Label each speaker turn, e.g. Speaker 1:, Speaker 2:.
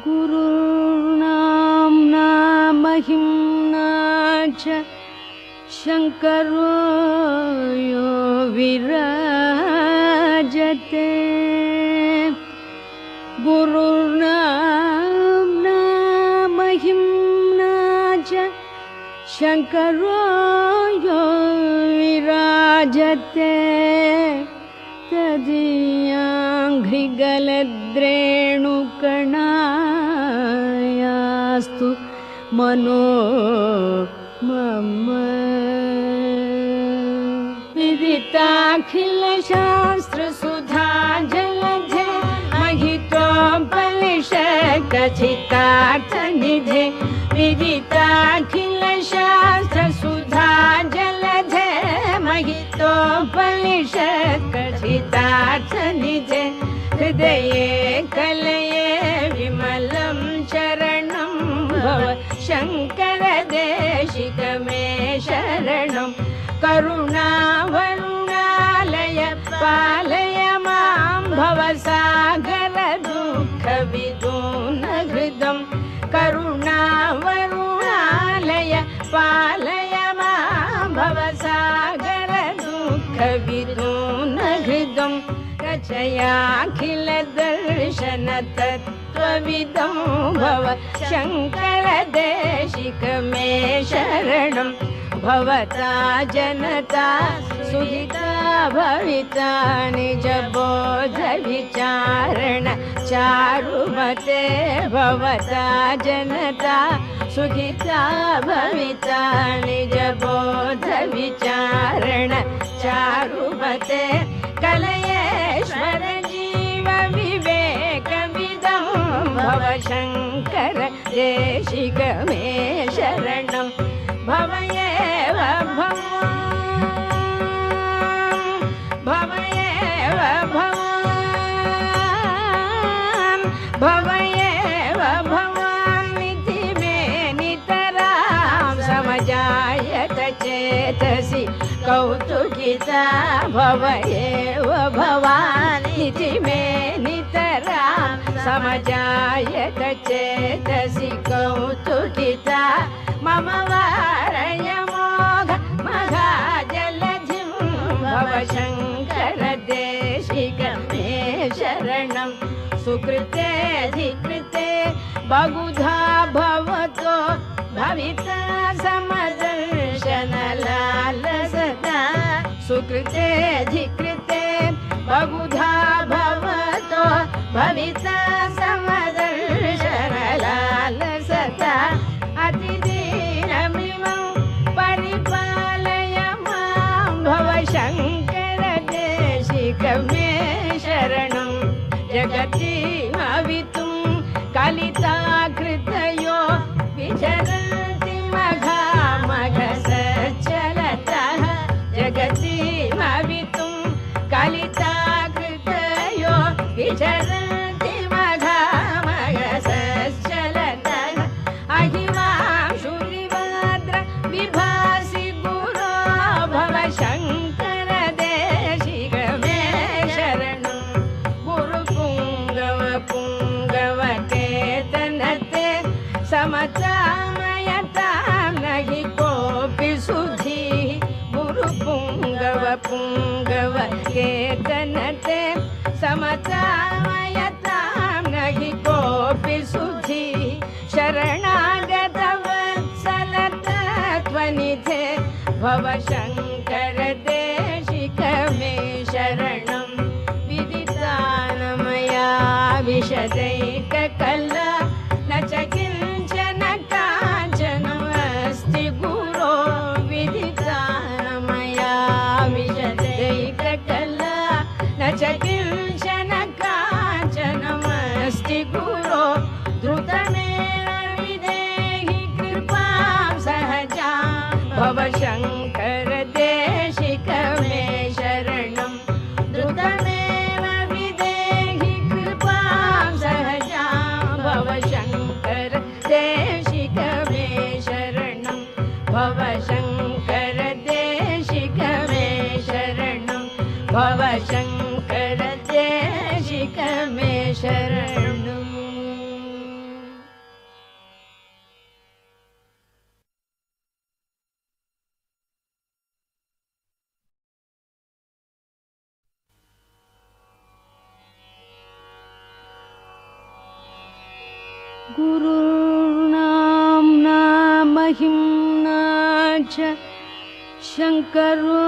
Speaker 1: गुरुर्नाम्ना महिम्ना च शङ्करो यो विराजते। गुरुर्नाम्ना महिम्ना च शङ्करो यो विराजते। तदीयाङ्घ्रिगलद्रेणुकणायास्तु मनो मम। विदिताखिलशास्त्रसुधा जलधे महितोपनिषत्कथितार्थनिधे। विदिताखिलशास्त्रसुधा जलधे महितोपनिषत्कथितार्थनिधे। हृदये कलये विमलं चरणं भव शङ्कर देशिक मे शरणं। करुणावरुणालय पालय मां भवसागर दुःखविदूनहृदं। करुणावरुणालय पालय मां भवसागर दुःखविदूनहृदं। रचयाखिलदर्शन तत्त्वविदं भव शङ्कर देशिक मे शरणं। भवता जनता सुहिता भविता निजबोध विचारण चारुमते। भवता जनता सुखिता भविता निजबोध विचारण चारुमते। कलयेश्वर जीव विवेकविदं भव शङ्कर देशिक मे शरणं। भवयेव भवान् भवयेव भवान् भवयेव भवान्निति मे नितरां समजायत चेतसि कौतुकिता। भवयेव भवानिति मे नितरां समजायत चेतसि कौतुकिता। मम वारय मोघ मघाजलधिं भव शङ्कर देशिक मे शरणं। सुकृते धिकृते बहुधा भवतो भविता समदर्शन लालसता। सुकृते धिकृते बहुधा भवतो भविता समदर्शन लालसता। अतिदीनमिमं परिपालय मां भव शङ्कर देशिक मे शरणं। जगतीमवितुं कलिताकृतयो विचरन्ति मघामघसच्चलतः। जगतीमवितुं कलिताकृतयो विचरन्ति मघामघसच्चलतः। अहिमांशुरिवाद्र विभासि गुरो भव शङ्कर देशिक मे शरणं। गुरुपुङ्गव पुङ्गवकेतनते समतामयतां नहि कोऽपि सुधीः। गुरुपुङ्गव पुङ्गवकेतनते समतामयतां नहि कोऽपि सुधीः। शरणागतवत्सल तत्त्वनिधे भव शङ्कर देशिक मे शरणं। विदितानमया विशदैककला न च किञ्चन काञ्चनमस्ति गुरो। विदितानमया विशदैककला न च किञ्चन काञ्चनमस्ति गुरो। द्रुतमेव विदेहि कृपां सहजां भव शङ्कर देशिक मे शरणं। द्रुतमेव विदेहि कृपां सहजां भव शङ्कर देशिक मे शरणं। भव शङ्कर देशिक मे शरणं। भव शङ्कर देशिक मे शरणम्। गुरुर्नाम्ना महिम्ना च शङ्करो